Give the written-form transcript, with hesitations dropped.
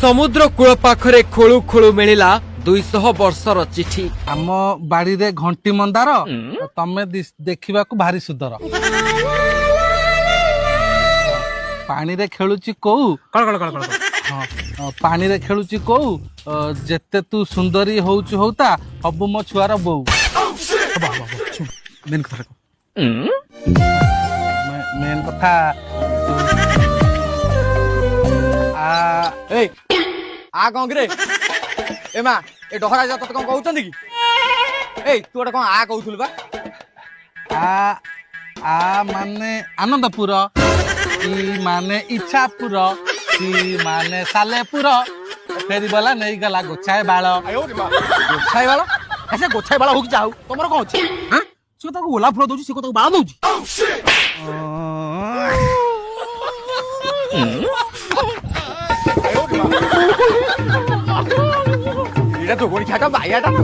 समुद्र कूल पाखरे खोलु खोलु मिलिला 200 वर्षर चिठी। आम बाड़ी रे घंटी मंदार तमे देखा भारी सुंदर पानी रे खेलुची कौ पानी रे खेलुची कौ जेते तू सुंदरी होउछु होता हबु मो छुआर बौ मेन कथा मेन कथा आ कौन रे ए मा ए डहरा जा तते कौन कहउछन की ए तू एटा कौन आ कहउथुल बा आ माने आनंदपुर ई माने इच्छापुर ई माने सालेपुर फेरी वाला नहीं गला गोछाए बाल गोछाई वाला ऐसे गोछाई वाला हो कि जाऊ तमरो कौन अछि हां से तो ओला फ्लो दोजी से को तो बाल दोजी এটা তো গড়ি খাটা বাইয়াটা না